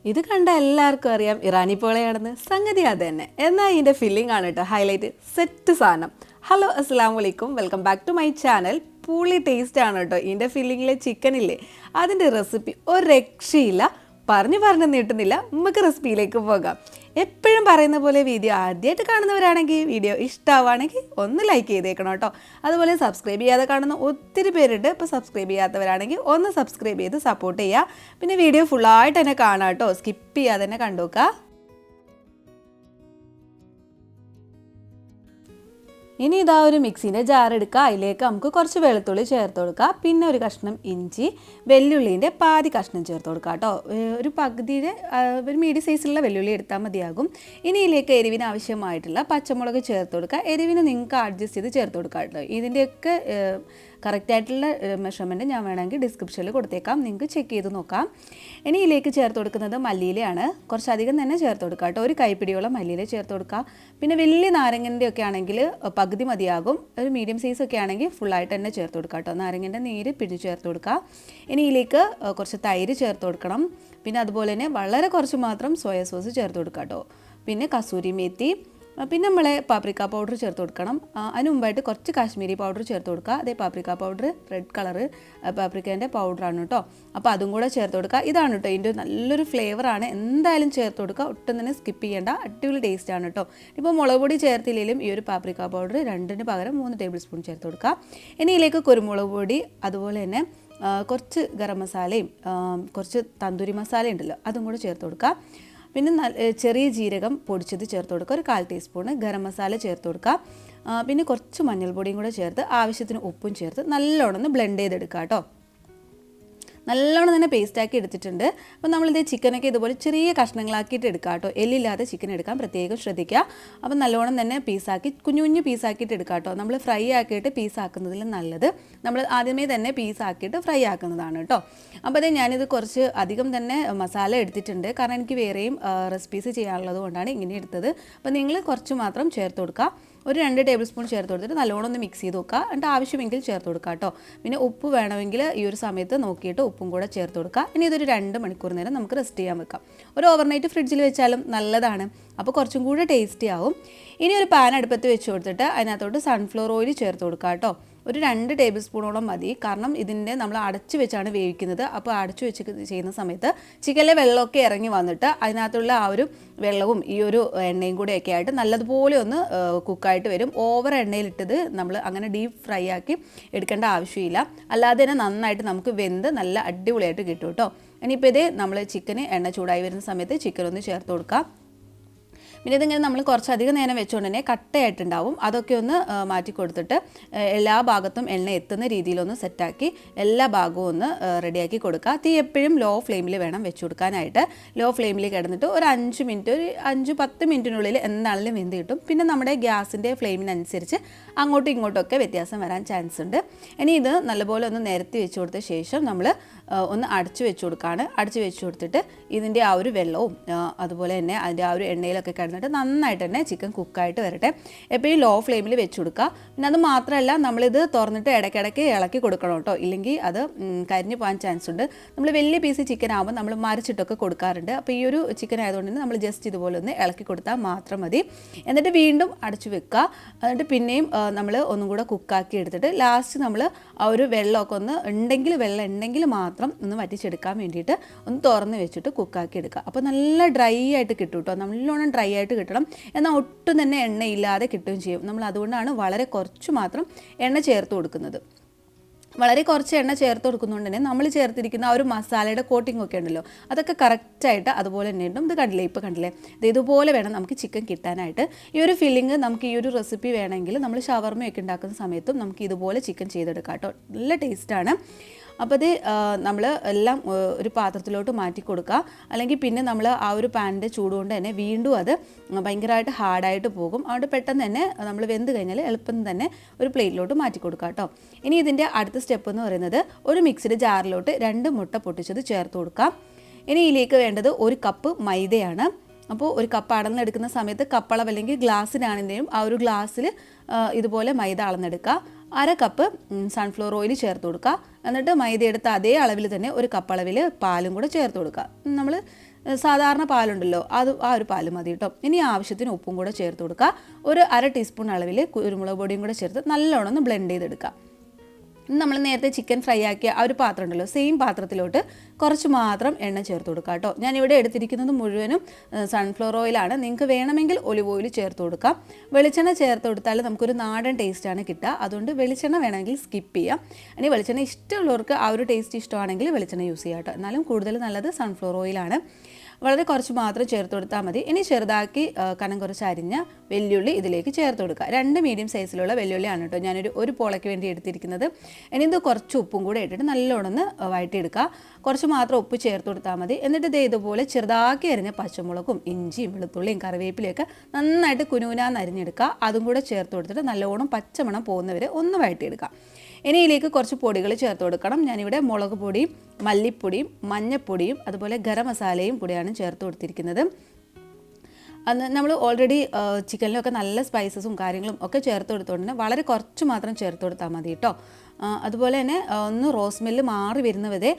ഇത് കണ്ട എല്ലാവർക്കും അറിയാം ഇറാനി പോളയാണെന്ന്. സംഗതി അത് തന്നെ. എന്നാൽ ഇതിൻ്റെ ഫില്ലിംഗ് ആണ് കേട്ടോ ഹൈലൈറ്റ്. സെറ്റ് സാധനം. ഹലോ അസ്സലാമു അലൈക്കും, welcome back to my channel. പൂളി ടേസ്റ്റ് ആണ് കേട്ടോ ഇതിൻ്റെ ഫില്ലിങ്ങിലെ ചിക്കനില്ലേ, അതിൻ്റെ റെസിപ്പി ഒരു രക്ഷയില്ല. പറഞ്ഞു നീട്ടുന്നില്ല, നമുക്ക് റെസിപ്പിയിലേക്ക് പോകാം. എപ്പോഴും പറയുന്ന പോലെ വീഡിയോ ആദ്യമായിട്ട് കാണുന്നവരാണെങ്കിൽ വീഡിയോ ഇഷ്ടമാവുകയാണെങ്കിൽ ഒന്ന് ലൈക്ക് ചെയ്തേക്കണം കേട്ടോ. അതുപോലെ സബ്സ്ക്രൈബ് ചെയ്യാതെ കാണുന്ന ഒത്തിരി പേരുണ്ട്. ഇപ്പോൾ സബ്സ്ക്രൈബ് ചെയ്യാത്തവരാണെങ്കിൽ ഒന്ന് സബ്സ്ക്രൈബ് ചെയ്ത് സപ്പോർട്ട് ചെയ്യുക. പിന്നെ വീഡിയോ ഫുള്ളായിട്ട് തന്നെ കാണാം കേട്ടോ, സ്കിപ്പ് ചെയ്യാതെ തന്നെ കണ്ടുവെക്കുക. ഇനി ഇതാ ഒരു മിക്സീൻ്റെ ജാർ എടുക്കുക. അതിലേക്ക് നമുക്ക് കുറച്ച് വെളുത്തുള്ളി ചേർത്ത് കൊടുക്കുക. പിന്നെ ഒരു കഷ്ണം ഇഞ്ചി, വെല്ലുള്ളീൻ്റെ പാതി കഷ്ണം ചേർത്ത് കൊടുക്കുക കേട്ടോ. ഒരു പകുതിയുടെ ഒരു മീഡിയം സൈസിലുള്ള വെല്ലുള്ളി എടുത്താൽ മതിയാകും. ഇനി ഇതിലേക്ക് എരിവിന് ആവശ്യമായിട്ടുള്ള പച്ചമുളക് ചേർത്ത് കൊടുക്കുക. എരിവിന് നിങ്ങൾക്ക് അഡ്ജസ്റ്റ് ചെയ്ത് ചേർത്ത് കൊടുക്കുക കേട്ടോ. ഇതിൻ്റെയൊക്കെ കറക്റ്റായിട്ടുള്ള മെഷർമെൻറ്റ് ഞാൻ വേണമെങ്കിൽ ഡിസ്ക്രിപ്ഷനിൽ കൊടുത്തേക്കാം, നിങ്ങൾക്ക് ചെക്ക് ചെയ്ത് നോക്കാം. ഇനി ഇതിലേക്ക് ചേർത്ത് കൊടുക്കുന്നത് മല്ലിയിലയാണ്. കുറച്ചധികം തന്നെ ചേർത്ത് കൊടുക്കുക കേട്ടോ. ഒരു കൈപ്പിടിയോളം മല്ലിയില ചേർത്ത് കൊടുക്കുക. പിന്നെ വലിയ നാരങ്ങൻ്റെ ഒക്കെ ആണെങ്കിൽ പകുതി മതിയാകും. ഒരു മീഡിയം സൈസ് ഒക്കെ ആണെങ്കിൽ ഫുള്ളായിട്ട് തന്നെ ചേർത്ത് കൊടുക്കുക കേട്ടോ. നാരങ്ങൻ്റെ നീര് പിഴിഞ്ഞ് ചേർത്ത് കൊടുക്കുക. ഇനി ഇതിലേക്ക് കുറച്ച് തൈര് ചേർത്ത് കൊടുക്കണം. പിന്നെ അതുപോലെ തന്നെ വളരെ കുറച്ച് മാത്രം സോയ സോസ് ചേർത്ത് കൊടുക്കുക കേട്ടോ. പിന്നെ കസൂരി മേത്തി, പിന്നെ നമ്മളെ പാപ്രിക്ക പൗഡർ ചേർത്ത് കൊടുക്കണം. അതിന് മുമ്പായിട്ട് കുറച്ച് കാശ്മീരി പൗഡർ ചേർത്ത് കൊടുക്കുക. അതേ പാപ്രിക്ക പൗഡർ റെഡ് കളറ് പാപ്രിക്കേൻ്റെ പൗഡറാണ് കേട്ടോ. അപ്പോൾ അതും കൂടെ ചേർത്ത് കൊടുക്കുക. ഇതാണ് കേട്ടോ ഇതിൻ്റെ നല്ലൊരു ഫ്ലേവറാണ്. എന്തായാലും ചേർത്ത് കൊടുക്കുക, ഒട്ടും തന്നെ സ്കിപ്പ് ചെയ്യേണ്ട. അടിപൊളി ടേസ്റ്റാണ് കേട്ടോ. ഇപ്പോൾ മുളക് പൊടി ചേർത്തില്ലെങ്കിലും ഈ ഒരു പാപ്രിക്ക പൗഡർ 2ന് പകരം 3 ടേബിൾ സ്പൂൺ ചേർത്ത് കൊടുക്കുക. ഇനി ഇതിലേക്ക് കുരുമുളക് പൊടി, അതുപോലെ തന്നെ കുറച്ച് ഗരം മസാലയും കുറച്ച് തന്തൂരി മസാല ഉണ്ടല്ലോ, അതും കൂടെ ചേർത്ത് കൊടുക്കുക. പിന്നെ ചെറിയ ജീരകം പൊടിച്ചത് ചേർത്ത് കൊടുക്കുക. ഒരു 1/4 ടീസ്പൂണ് ഗരം മസാല ചേർത്ത് കൊടുക്കുക. പിന്നെ കുറച്ച് മഞ്ഞൾപ്പൊടിയും കൂടെ ചേർത്ത് ആവശ്യത്തിന് ഉപ്പും ചേർത്ത് നല്ലോണം ഒന്ന് ബ്ലെൻഡ് ചെയ്തെടുക്കുക കേട്ടോ. നല്ലോണം തന്നെ പേസ്റ്റാക്കി എടുത്തിട്ടുണ്ട്. അപ്പോൾ നമ്മളിത് ചിക്കനൊക്കെ ഇതുപോലെ ചെറിയ കഷ്ണങ്ങളാക്കിയിട്ട് എടുക്കുക കേട്ടോ. എല്ലില്ലാതെ ചിക്കൻ എടുക്കാൻ പ്രത്യേകം ശ്രദ്ധിക്കുക. അപ്പോൾ നല്ലോണം തന്നെ പീസാക്കി കുഞ്ഞു പീസാക്കിയിട്ട് എടുക്കുക കേട്ടോ. നമ്മൾ ഫ്രൈ ആക്കിയിട്ട് പീസാക്കുന്നതിൽ നല്ലത് നമ്മൾ ആദ്യമേ തന്നെ പീസാക്കിയിട്ട് ഫ്രൈ ആക്കുന്നതാണ് കേട്ടോ. അപ്പോൾ ഞാനിത് കുറച്ച് അധികം തന്നെ മസാല എടുത്തിട്ടുണ്ട്, കാരണം എനിക്ക് വേറെയും റെസിപ്പീസ് ചെയ്യാനുള്ളത് കൊണ്ടാണ് ഇങ്ങനെ എടുത്തത്. അപ്പോൾ നിങ്ങൾ കുറച്ച് മാത്രം ചേർത്ത് കൊടുക്കുക. ഒരു 2 ടേബിൾ സ്പൂൺ ചേർത്ത് കൊടുത്തിട്ട് നല്ലോണം ഒന്ന് മിക്സ് ചെയ്ത് വെക്കുക. എന്നിട്ട് ആവശ്യമെങ്കിൽ ചേർത്ത് കൊടുക്കുക കേട്ടോ. പിന്നെ ഉപ്പ് വേണമെങ്കിൽ ഈ ഒരു സമയത്ത് നോക്കിയിട്ട് ഉപ്പും കൂടെ ചേർത്ത് കൊടുക്കുക. ഇനി ഇതൊരു 2 മണിക്കൂർ നേരം നമുക്ക് റെസ്റ്റ് ചെയ്യാൻ വെക്കാം. ഒരു ഓവർനൈറ്റ് ഫ്രിഡ്ജിൽ വെച്ചാലും നല്ലതാണ്, അപ്പോൾ കുറച്ചും കൂടെ ടേസ്റ്റി ആവും. ഇനി ഒരു പാൻ അടുപ്പത്ത് വെച്ച് കൊടുത്തിട്ട് അതിനകത്തോട്ട് സൺഫ്ലവർ ഓയിൽ ചേർത്ത് കൊടുക്കുക കേട്ടോ. ഒരു 2 ടേബിൾ സ്പൂണോളം മതി, കാരണം ഇതിൻ്റെ നമ്മൾ അടച്ചു വെച്ചാണ് വേവിക്കുന്നത്. അപ്പോൾ അടച്ചു വെച്ച് ചെയ്യുന്ന സമയത്ത് ചിക്കനിലെ വെള്ളമൊക്കെ ഇറങ്ങി വന്നിട്ട് അതിനകത്തുള്ള ആ ഒരു വെള്ളവും ഈ ഒരു എണ്ണയും കൂടെയൊക്കെ ആയിട്ട് നല്ലതുപോലെ ഒന്ന് കുക്കായിട്ട് വരും. ഓവർ എണ്ണയിലിട്ടത് നമ്മൾ അങ്ങനെ ഡീപ്പ് ഫ്രൈ ആക്കി എടുക്കേണ്ട ആവശ്യമില്ല, അല്ലാതെ തന്നെ നന്നായിട്ട് നമുക്ക് വെന്ത് നല്ല അടിപൊളിയായിട്ട് കിട്ടും കേട്ടോ. ഇനിയിപ്പോൾ ഇതേ നമ്മൾ ചിക്കന് എണ്ണ ചൂടായി വരുന്ന സമയത്ത് ചിക്കൻ ഒന്ന് ചേർത്ത് കൊടുക്കാം. പിന്നെ ഇതിങ്ങനെ നമ്മൾ കുറച്ചധികം നേരം വെച്ചുകൊണ്ട് തന്നെ കട്ടയായിട്ടുണ്ടാവും. അതൊക്കെ ഒന്ന് മാറ്റി കൊടുത്തിട്ട് എല്ലാ ഭാഗത്തും എണ്ണ എത്തുന്ന രീതിയിലൊന്ന് സെറ്റാക്കി എല്ലാ ഭാഗവും ഒന്ന് റെഡിയാക്കി കൊടുക്കുക. തീ എപ്പോഴും ലോ ഫ്ലെയിമിൽ വേണം വെച്ച് കൊടുക്കാനായിട്ട്. ലോ ഫ്ലെയിമിൽ കിടന്നിട്ട് ഒരു 5 മിനിറ്റ്, ഒരു 5-10 മിനിറ്റിനുള്ളിൽ എന്താണെങ്കിലും വെന്ത് കിട്ടും. പിന്നെ നമ്മുടെ ഗ്യാസിൻ്റെ ഫ്ലെയിമിനനുസരിച്ച് അങ്ങോട്ടും ഇങ്ങോട്ടൊക്കെ വ്യത്യാസം വരാൻ ചാൻസ് ഉണ്ട്. ഇനി ഇത് നല്ലപോലെ ഒന്ന് നിരത്തി വെച്ച് കൊടുത്ത ശേഷം നമ്മൾ ഒന്ന് അടച്ചു വെച്ച് കൊടുക്കുകയാണ്. അടച്ചു വെച്ച് കൊടുത്തിട്ട് ഇതിൻ്റെ ആ ഒരു വെള്ളവും അതുപോലെ തന്നെ അതിൻ്റെ ആ ഒരു എണ്ണയിലൊക്കെ കിടന്നിട്ട് നന്നായിട്ട് തന്നെ ചിക്കൻ കുക്കായിട്ട് വരട്ടെ. എപ്പോഴും ലോ ഫ്ലെയിമിൽ വെച്ച് കൊടുക്കുക. പിന്നെ അത് മാത്രമല്ല, നമ്മളിത് തുറന്നിട്ട് ഇടയ്ക്കിടയ്ക്ക് ഇളക്കി കൊടുക്കണം കേട്ടോ, ഇല്ലെങ്കിൽ അത് കരിഞ്ഞു പോകാൻ ചാൻസ് ഉണ്ട്. നമ്മൾ വലിയ പീസ് ചിക്കൻ ആകുമ്പോൾ നമ്മൾ മറിച്ചിട്ടൊക്കെ കൊടുക്കാറുണ്ട്. അപ്പോൾ ഈ ഒരു ചിക്കൻ ആയതുകൊണ്ട് തന്നെ നമ്മൾ ജസ്റ്റ് ഇതുപോലെ ഒന്ന് ഇളക്കി കൊടുത്താൽ മാത്രം മതി. എന്നിട്ട് വീണ്ടും അടച്ചു വെക്കുക. എന്നിട്ട് പിന്നെയും നമ്മൾ ഒന്നും കൂടെ കുക്കാക്കി എടുത്തിട്ട് ലാസ്റ്റ് നമ്മൾ ആ ഒരു വെള്ളമൊക്കെ ഒന്ന് വെള്ളം ഉണ്ടെങ്കിൽ മാത്രം ഒന്ന് വറ്റിച്ചെടുക്കാൻ വേണ്ടിയിട്ട് ഒന്ന് തുറന്ന് വെച്ചിട്ട് കുക്കാക്കി എടുക്കുക. അപ്പോൾ നല്ല ഡ്രൈ ആയിട്ട് കിട്ടും കേട്ടോ. നല്ലോണം ഡ്രൈ ആയിട്ട് കിട്ടണം, എന്നാൽ ഒട്ടും തന്നെ എണ്ണയില്ലാതെ കിട്ടുകയും ചെയ്യും. നമ്മൾ അതുകൊണ്ടാണ് വളരെ കുറച്ച് മാത്രം എണ്ണ ചേർത്ത് കൊടുക്കുന്നത്. വളരെ കുറച്ച് എണ്ണ ചേർത്ത് കൊടുക്കുന്നതുകൊണ്ട് തന്നെ നമ്മൾ ചേർത്തിരിക്കുന്ന ആ ഒരു മസാലയുടെ കോട്ടിംഗ് ഒക്കെ ഉണ്ടല്ലോ, അതൊക്കെ കറക്റ്റായിട്ട് അതുപോലെ തന്നെ ഉണ്ടാവും. ഇത് കണ്ടില്ലേ, ഇപ്പോൾ കണ്ടില്ലേ, ഇതുപോലെ വേണം നമുക്ക് ചിക്കൻ കിട്ടാനായിട്ട്. ഈ ഒരു ഫില്ലിങ് നമുക്ക് ഈ ഒരു റെസിപ്പി വേണമെങ്കിൽ നമ്മൾ ഷവർമയൊക്കെ ഉണ്ടാക്കുന്ന സമയത്തും നമുക്ക് ഇതുപോലെ ചിക്കൻ ചെയ്തെടുക്കാം കേട്ടോ. നല്ല ടേസ്റ്റാണ്. അപ്പോൾ ഇത് നമ്മൾ എല്ലാം ഒരു പാത്രത്തിലോട്ട് മാറ്റി കൊടുക്കുക. അല്ലെങ്കിൽ പിന്നെ നമ്മൾ ആ ഒരു പാനിൻ്റെ ചൂടുകൊണ്ട് തന്നെ വീണ്ടും അത് ഭയങ്കരമായിട്ട് ഹാർഡായിട്ട് പോകും. അതുകൊണ്ട് പെട്ടെന്ന് തന്നെ നമ്മൾ വെന്ത് കഴിഞ്ഞാൽ എളുപ്പം തന്നെ ഒരു പ്ലേറ്റിലോട്ട് മാറ്റി കൊടുക്കുക കേട്ടോ. ഇനി ഇതിൻ്റെ അടുത്ത സ്റ്റെപ്പ് എന്ന് പറയുന്നത് ഒരു മിക്സിയുടെ ജാറിലോട്ട് 2 മുട്ട പൊട്ടിച്ചത് ചേർത്ത് കൊടുക്കാം. ഇനി ഇതിലേക്ക് വേണ്ടത് 1 കപ്പ് മൈദയാണ്. അപ്പോൾ ഒരു കപ്പ് അളന്നെടുക്കുന്ന സമയത്ത് കപ്പളവ് അല്ലെങ്കിൽ ഗ്ലാസ്സിനാണെങ്കിലും ആ ഒരു ഗ്ലാസ്സിൽ ഇതുപോലെ മൈദ അളന്നെടുക്കുക. 1 കപ്പ് സൺഫ്ലവർ ഓയിൽ ചേർത്ത് കൊടുക്കുക. എന്നിട്ട് മൈദ എടുത്ത അതേ അളവിൽ തന്നെ 1 കപ്പ് അളവിൽ പാലും കൂടെ ചേർത്ത് കൊടുക്കുക. നമ്മൾ സാധാരണ പാലുണ്ടല്ലോ ആ ഒരു പാല് മതി കേട്ടോ. ഇനി ആവശ്യത്തിന് ഉപ്പും കൂടെ ചേർത്ത് കൊടുക്കുക. ഒരു 1/2 ടീസ്പൂൺ അളവിൽ കുരുമുളക് പൊടിയും കൂടെ ചേർത്ത് നല്ലോണം ഒന്ന് ബ്ലെൻഡ് ചെയ്തെടുക്കുക. നമ്മൾ നേരത്തെ ചിക്കൻ ഫ്രൈ ആക്കിയ ആ ഒരു പാത്രം ഉണ്ടല്ലോ, സെയിം പാത്രത്തിലോട്ട് കുറച്ച് മാത്രം എണ്ണ ചേർത്ത് കൊടുക്കുക കേട്ടോ. ഞാനിവിടെ എടുത്തിരിക്കുന്നത് മുഴുവനും സൺഫ്ലവർ ഓയിലാണ്. നിങ്ങൾക്ക് വേണമെങ്കിൽ ഒലിവ് ഓയിൽ ചേർത്ത് കൊടുക്കാം. വെളിച്ചെണ്ണ ചേർത്ത് കൊടുത്താൽ നമുക്കൊരു നാടൻ ടേസ്റ്റാണ് കിട്ടുക. അതുകൊണ്ട് വെളിച്ചെണ്ണ വേണമെങ്കിൽ സ്കിപ്പ് ചെയ്യാം. ഇനി വെളിച്ചെണ്ണ ഇഷ്ടമുള്ളവർക്ക് ആ ഒരു ടേസ്റ്റ് ഇഷ്ടമാണെങ്കിൽ വെളിച്ചെണ്ണ യൂസ് ചെയ്യാം കേട്ടോ. എന്നാലും കൂടുതൽ നല്ലത് സൺഫ്ലവർ ഓയിലാണ്. വളരെ കുറച്ച് മാത്രം ചേർത്ത് കൊടുത്താൽ മതി. ഇനി ചെറുതാക്കി കനം കുറച്ച് അരിഞ്ഞ വെല്ലുള്ളി ഇതിലേക്ക് ചേർത്ത് കൊടുക്കുക. 2 മീഡിയം സൈസിലുള്ള വെല്ലുള്ളിയാണ് കേട്ടോ ഞാനൊരു പോളയ്ക്ക് വേണ്ടി എടുത്തിരിക്കുന്നത്. ഇനി ഇത് കുറച്ച് ഉപ്പും കൂടെ ഇട്ടിട്ട് നല്ലോണം വഴറ്റിയെടുക്കുക. കുറച്ച് മാത്രം ഉപ്പ് ചേർത്ത് കൊടുത്താൽ മതി. എന്നിട്ട് ഇതുപോലെ ചെറുതാക്കി അരിഞ്ഞ പച്ചമുളകും ഇഞ്ചിയും വെളുത്തുള്ളിയും കറിവേപ്പിലയൊക്കെ നന്നായിട്ട് കുനുകുനാന്ന് അരിഞ്ഞെടുക്കുക. അതും കൂടെ ചേർത്ത് കൊടുത്തിട്ട് നല്ലോണം പച്ചമണം പോകുന്നവരെ ഒന്ന് വഴറ്റിയെടുക്കുക. ഇനി ഇതിലേക്ക് കുറച്ച് പൊടികൾ ചേർത്ത് കൊടുക്കണം. ഞാനിവിടെ മുളക് പൊടിയും മല്ലിപ്പൊടിയും മഞ്ഞൾപ്പൊടിയും അതുപോലെ ഗരം മസാലയും കൂടിയാണ് ചേർത്ത് കൊടുത്തിരിക്കുന്നത്. അന്ന് നമ്മൾ ഓൾറെഡി ചിക്കനിലൊക്കെ നല്ല സ്പൈസസും കാര്യങ്ങളും ഒക്കെ ചേർത്ത് കൊടുത്തുകൊണ്ട് വളരെ കുറച്ച് മാത്രം ചേർത്ത് കൊടുത്താൽ മതി കേട്ടോ. അതുപോലെ തന്നെ ഒന്ന് റോസ് സ്മെല്ല് മാറി വരുന്നവരെ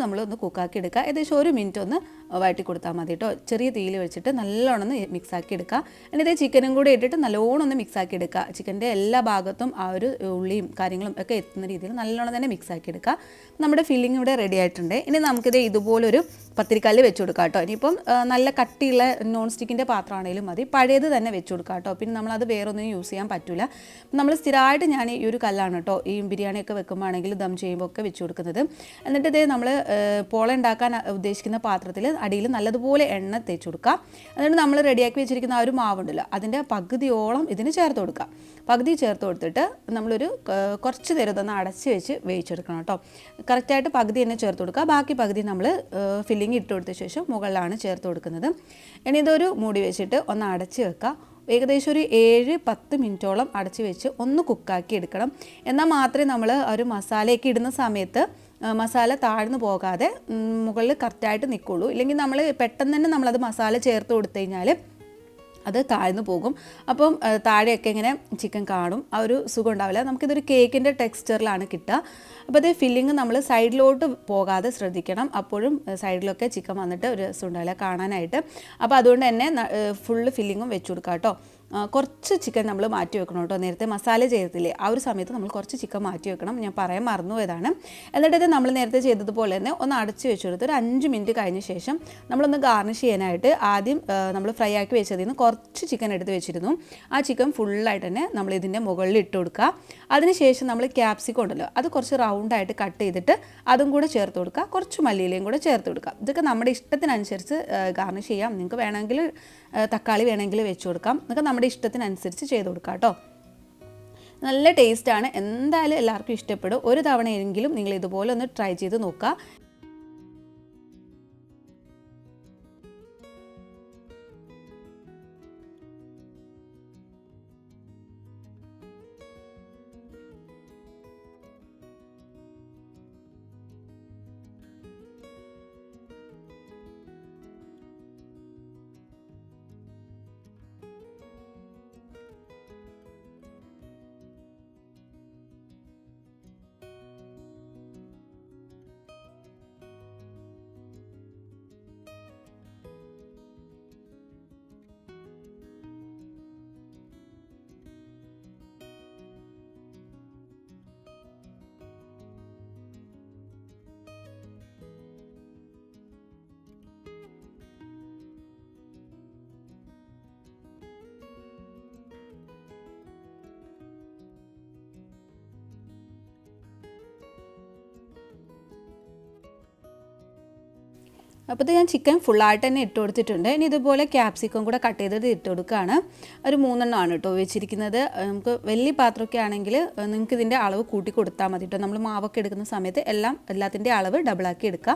നമ്മളൊന്ന് കുക്കാക്കി എടുക്കുക. ഏകദേശം 1 മിനിറ്റ് ഒന്ന് വഴറ്റി കൊടുത്താൽ മതി കേട്ടോ. ചെറിയ തീയിൽ വെച്ചിട്ട് നല്ലോണം ഒന്ന് മിക്സാക്കി എടുക്കുക. എന്നിട്ട് ചിക്കനും കൂടി ഇട്ടിട്ട് നല്ലോണം ഒന്ന് മിക്സാക്കി എടുക്കുക. ചിക്കൻ്റെ എല്ലാ ഭാഗത്തും ആ ഒരു ഉള്ളിയും കാര്യങ്ങളും ഒക്കെ എത്തുന്ന രീതിയിൽ നല്ലോണം തന്നെ മിക്സാക്കി എടുക്കുക. നമ്മുടെ ഫില്ലിംഗ് ഇവിടെ റെഡി ആയിട്ടുണ്ട്. ഇനി നമുക്കിത് ഇതുപോലൊരു പത്തിരിക്കല്ല് വെച്ച് കൊടുക്കാം കേട്ടോ. ഇനിയിപ്പം നല്ല കട്ടിയുള്ള നോൺ സ്റ്റിക്കിൻ്റെ പാത്രമാണെങ്കിലും മതി, പഴയത് തന്നെ വെച്ച് കൊടുക്കാം കേട്ടോ. പിന്നെ നമ്മളത് വേറൊന്നും യൂസ് ചെയ്യാൻ പറ്റില്ല. നമ്മൾ സ്ഥിരമായിട്ട് ഞാൻ ഈ ഒരു കല്ലാണ് കേട്ടോ ഈ ബിരിയാണിയൊക്കെ വെക്കുമ്പോഴാണെങ്കിൽ ദം ചെയ്യുമ്പോൾ ഒക്കെ വെച്ച് കൊടുക്കുന്നത്. എന്നിട്ട് ഇതേ നമ്മൾ പോള ഉണ്ടാക്കാൻ ഉദ്ദേശിക്കുന്ന പാത്രത്തിൽ അടിയിൽ നല്ലതുപോലെ എണ്ണ തേച്ച് കൊടുക്കുക. എന്നിട്ട് നമ്മൾ റെഡിയാക്കി വെച്ചിരിക്കുന്ന ആ ഒരു മാവുണ്ടല്ലോ അതിൻ്റെ പകുതിയോളം ഇതിന് ചേർത്ത് കൊടുക്കുക. പകുതി ചേർത്ത് കൊടുത്തിട്ട് നമ്മളൊരു കുറച്ച് നേരം ഇതൊന്ന് അടച്ച് വെച്ച് വേവിച്ചെടുക്കണം കേട്ടോ. കറക്റ്റായിട്ട് പകുതി തന്നെ ചേർത്ത് കൊടുക്കുക. ബാക്കി പകുതി നമ്മൾ ഫില്ലിങ് ഇട്ട് കൊടുത്ത ശേഷം മുകളിലാണ് ചേർത്ത് കൊടുക്കുന്നത്. ഇനി ഇതൊരു മൂടി വെച്ചിട്ട് ഒന്ന് അടച്ച് വെക്കുക. ഏകദേശം ഒരു 7-10 മിനിറ്റോളം അടച്ച് വെച്ച് ഒന്ന് കുക്കാക്കി എടുക്കണം. എന്നാൽ മാത്രമേ നമ്മൾ ഒരു മസാലയൊക്കെ ഇടുന്ന സമയത്ത് മസാല താഴ്ന്നു പോകാതെ മുകളിൽ കറക്റ്റായിട്ട് നിൽക്കുള്ളൂ. ഇല്ലെങ്കിൽ നമ്മൾ പെട്ടെന്ന് തന്നെ നമ്മളത് മസാല ചേർത്ത് കൊടുത്തു കഴിഞ്ഞാൽ അത് താഴ്ന്നു പോകും. അപ്പം താഴെയൊക്കെ ഇങ്ങനെ ചിക്കൻ കാണും, ആ ഒരു സുഖം ഉണ്ടാവില്ല. നമുക്കിതൊരു കേക്കിൻ്റെ ടെക്സ്ചറിലാണ് കിട്ടുക. അപ്പോൾ അത് ഫില്ലിങ് നമ്മൾ സൈഡിലോട്ട് പോകാതെ ശ്രദ്ധിക്കണം. അപ്പോഴും സൈഡിലൊക്കെ ചിക്കൻ വന്നിട്ട് ഒരു രസം ഉണ്ടാവില്ല കാണാനായിട്ട്. അപ്പോൾ അതുകൊണ്ട് തന്നെ ഫുള്ള് ഫില്ലിങ്ങും വെച്ച് കൊടുക്കാം കേട്ടോ. കുറച്ച് ചിക്കൻ നമ്മൾ മാറ്റി വെക്കണം കേട്ടോ. നേരത്തെ മസാല ചെയ്തില്ലേ ആ ഒരു സമയത്ത് നമ്മൾ കുറച്ച് ചിക്കൻ മാറ്റി വെക്കണം. ഞാൻ പറയാൻ മറന്നുപോയതാണ്. എന്നിട്ട് നമ്മൾ നേരത്തെ ചെയ്തതുപോലെ തന്നെ ഒന്ന് അടച്ച് വെച്ച് കൊടുത്ത് ഒരു 5 മിനിറ്റ് കഴിഞ്ഞ ശേഷം നമ്മളൊന്ന് ഗാർണിഷ് ചെയ്യാനായിട്ട് ആദ്യം നമ്മൾ ഫ്രൈ ആക്കി വെച്ചതിൽ നിന്ന് കുറച്ച് ചിക്കൻ എടുത്ത് വെച്ചിരുന്നു. ആ ചിക്കൻ ഫുള്ളായിട്ട് തന്നെ നമ്മൾ ഇതിൻ്റെ മുകളിൽ ഇട്ട് കൊടുക്കുക. അതിനുശേഷം നമ്മൾ ക്യാപ്സിക്കം ഉണ്ടല്ലോ അത് കുറച്ച് റൗണ്ടായിട്ട് കട്ട് ചെയ്തിട്ട് അതും കൂടെ ചേർത്ത് കൊടുക്കുക. കുറച്ച് മല്ലിയിലയും കൂടെ ചേർത്ത് കൊടുക്കുക. ഇതൊക്കെ നമ്മുടെ ഇഷ്ടത്തിനനുസരിച്ച് ഗാർണിഷ് ചെയ്യാം. നിങ്ങൾക്ക് വേണമെങ്കിൽ തക്കാളി വേണമെങ്കിൽ വെച്ച് കൊടുക്കാം. എന്നൊക്കെ നമ്മുടെ ഇഷ്ടത്തിനനുസരിച്ച് ചെയ്ത് കൊടുക്കാം കേട്ടോ. നല്ല ടേസ്റ്റാണ്. എന്തായാലും എല്ലാവർക്കും ഇഷ്ടപ്പെടും. ഒരു തവണയെങ്കിലും നിങ്ങൾ ഇതുപോലെ ഒന്ന് ട്രൈ ചെയ്ത് നോക്കുക. അപ്പോൾ ഇത് ഞാൻ ചിക്കൻ ഫുള്ളായിട്ട് തന്നെ ഇട്ട് കൊടുത്തിട്ടുണ്ട്. ഇനി ഇതുപോലെ ക്യാപ്സിക്കം കൂടെ കട്ട് ചെയ്തത് ഇട്ട് കൊടുക്കുകയാണ്. ഒരു 3 എണ്ണമാണ് കേട്ടോ വെച്ചിരിക്കുന്നത്. നമുക്ക് വലിയ പാത്രമൊക്കെ ആണെങ്കിൽ നിങ്ങൾക്ക് ഇതിൻ്റെ അളവ് കൂട്ടി കൊടുത്താൽ മതി കേട്ടോ. നമ്മൾ മാവൊക്കെ എടുക്കുന്ന സമയത്ത് എല്ലാത്തിൻ്റെ അളവ് ഡബിളാക്കി എടുക്കുക.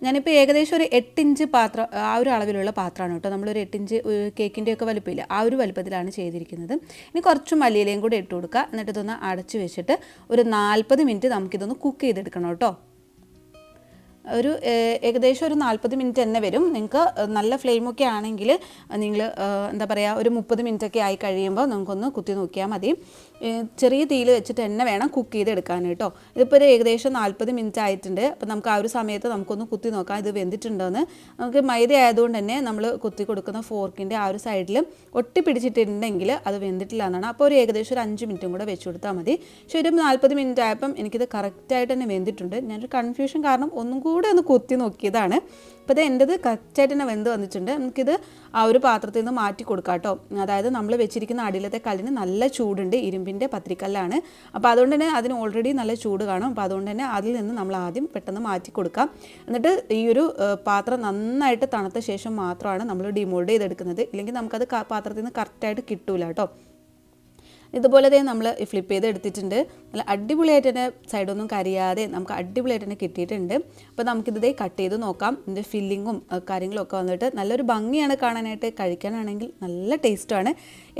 ഞാനിപ്പോൾ ഏകദേശം ഒരു 8 ഇഞ്ച് പാത്രം ആ ഒരു അളവിലുള്ള പാത്രമാണ് കേട്ടോ. നമ്മളൊരു 8 ഇഞ്ച് കേക്കിൻ്റെയൊക്കെ വലുപ്പമില്ല ആ ഒരു വലുപ്പത്തിലാണ് ചെയ്തിരിക്കുന്നത്. ഇനി കുറച്ച് മല്ലിയിലയും കൂടെ ഇട്ട് കൊടുക്കുക. എന്നിട്ട് ഇതൊന്ന് അടച്ച് വെച്ചിട്ട് ഒരു 40 മിനിറ്റ് നമുക്കിതൊന്ന് കുക്ക് ചെയ്തെടുക്കണം കേട്ടോ. ഏകദേശം ഒരു 40 മിനിറ്റ് തന്നെ വരും. നിങ്ങൾക്ക് നല്ല ഫ്ലെയിമൊക്കെ ആണെങ്കിൽ നിങ്ങൾ എന്താ പറയുക ഒരു 30 മിനിറ്റൊക്കെ ആയി കഴിയുമ്പോൾ നമുക്കൊന്ന് കുത്തി നോക്കിയാൽ മതി. ചെറിയ തീയിൽ വെച്ചിട്ട് തന്നെ വേണം കുക്ക് ചെയ്തെടുക്കാൻ കേട്ടോ. ഇതിപ്പോൾ ഒരു ഏകദേശം 40 മിനിറ്റ് ആയിട്ടുണ്ട്. അപ്പോൾ നമുക്ക് ആ ഒരു സമയത്ത് നമുക്കൊന്ന് കുത്തി നോക്കാം ഇത് വെന്തിട്ടുണ്ടോയെന്ന്. നമുക്ക് മൈദ ആയതുകൊണ്ട് തന്നെ നമ്മൾ കുത്തി കൊടുക്കുന്ന ഫോർക്കിൻ്റെ ആ ഒരു സൈഡിൽ ഒട്ടി പിടിച്ചിട്ടുണ്ടെങ്കിൽ അത് വെന്തിട്ടില്ല എന്നാണ്. അപ്പോൾ ഒരു ഏകദേശം ഒരു 5 മിനിറ്റും കൂടെ വെച്ച് കൊടുത്താൽ മതി. പക്ഷേ ഒരു 40 മിനിറ്റ് ആയപ്പം എനിക്കിത് കറക്റ്റായിട്ട് തന്നെ വെന്തിട്ടുണ്ട്. ഞാനൊരു കൺഫ്യൂഷൻ കാരണം ഒന്നും കൂടെ ഒന്ന് കുത്തി നോക്കിയതാണ്. അപ്പോൾ ഇത് എൻ്റെത് കറക്റ്റായിട്ട് തന്നെ വെന്ത് വന്നിട്ടുണ്ട്. നമുക്കിത് ആ ഒരു പാത്രത്തിൽ നിന്ന് മാറ്റി കൊടുക്കാം കേട്ടോ. അതായത് നമ്മൾ വെച്ചിരിക്കുന്ന അടിയിലത്തെ കല്ലിന് നല്ല ചൂടുണ്ട്, ഇരുമ്പിൻ്റെ പത്രിക്കല്ലാണ്. അപ്പോൾ അതുകൊണ്ട് തന്നെ അതിന് ഓൾറെഡി നല്ല ചൂട് കാണും. അപ്പോൾ അതുകൊണ്ട് തന്നെ അതിൽ നിന്ന് നമ്മൾ ആദ്യം പെട്ടെന്ന് മാറ്റി കൊടുക്കാം. എന്നിട്ട് ഈ ഒരു പാത്രം നന്നായിട്ട് തണുത്ത ശേഷം മാത്രമാണ് നമ്മൾ ഡിമോൾഡ് ചെയ്തെടുക്കുന്നത്. ഇല്ലെങ്കിൽ നമുക്കത് പാത്രത്തിൽ നിന്ന് കറക്റ്റായിട്ട് കിട്ടൂല കേട്ടോ. ഇതുപോലെ തന്നെ നമ്മൾ ഫ്ലിപ്പ് ചെയ്ത് എടുത്തിട്ടുണ്ട്. നല്ല അടിപൊളിയായിട്ട് തന്നെ സൈഡൊന്നും കരിയാതെ നമുക്ക് അടിപൊളിയായിട്ട് തന്നെ കിട്ടിയിട്ടുണ്ട്. അപ്പോൾ നമുക്കിത് കട്ട് ചെയ്ത് നോക്കാം. ഇതിൻ്റെ ഫില്ലിങ്ങും കാര്യങ്ങളും ഒക്കെ വന്നിട്ട് നല്ലൊരു ഭംഗിയാണ് കാണാനായിട്ട്. കഴിക്കാനാണെങ്കിൽ നല്ല ടേസ്റ്റാണ്.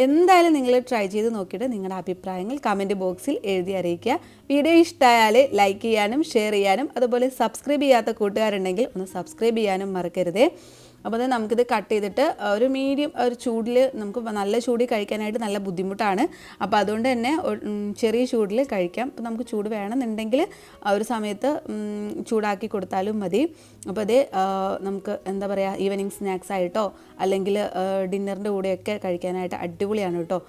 എന്തായാലും നിങ്ങൾ ട്രൈ ചെയ്ത് നോക്കിയിട്ട് നിങ്ങളുടെ അഭിപ്രായങ്ങൾ കമൻറ്റ് ബോക്സിൽ എഴുതി അറിയിക്കുക. വീഡിയോ ഇഷ്ടമായാൽ ലൈക്ക് ചെയ്യാനും ഷെയർ ചെയ്യാനും അതുപോലെ സബ്സ്ക്രൈബ് ചെയ്യാത്ത കൂട്ടുകാരുണ്ടെങ്കിൽ ഒന്ന് സബ്സ്ക്രൈബ് ചെയ്യാനും മറക്കരുതേ. അപ്പോൾ നമുക്കിത് കട്ട് ചെയ്തിട്ട് ഒരു മീഡിയം ഒരു ചൂടിൽ നമുക്ക് നല്ല ചൂടിൽ കഴിക്കാനായിട്ട് നല്ല ബുദ്ധിമുട്ടാണ്. അപ്പോൾ അതുകൊണ്ട് തന്നെ ചെറിയ ചൂടിൽ കഴിക്കാം. അപ്പോൾ നമുക്ക് ചൂട് വേണമെന്നുണ്ടെങ്കിൽ ആ ഒരു സമയത്ത് ചൂടാക്കി കൊടുത്താലും മതി. അപ്പോൾ ഇത് നമുക്ക് എന്താ പറയുക ഈവനിങ് സ്നാക്സ് ആയിട്ടോ അല്ലെങ്കിൽ ഡിന്നറിൻ്റെ കൂടെയൊക്കെ കഴിക്കാനായിട്ട് അടിപൊളിയാണ് കേട്ടോ.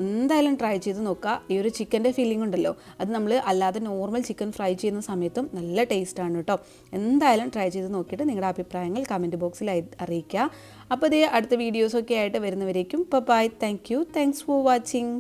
എന്തായാലും ട്രൈ ചെയ്ത് നോക്കുക. ഈ ഒരു ചിക്കൻ്റെ ഫീലിംഗ് ഉണ്ടല്ലോ അത് നമ്മൾ അല്ലാതെ നോർമൽ ചിക്കൻ ഫ്രൈ ചെയ്യുന്ന സമയത്തും നല്ല ടേസ്റ്റാണ് കേട്ടോ. എന്തായാലും ട്രൈ ചെയ്ത് നോക്കിയിട്ട് നിങ്ങളുടെ അഭിപ്രായങ്ങൾ കമൻറ്റ് ബോക്സിൽ അറിയിക്കുക. അപ്പോൾ ഇത് അടുത്ത വീഡിയോസൊക്കെ ആയിട്ട് വരുന്നവരേക്കും bye. Thank you. Thanks for watching.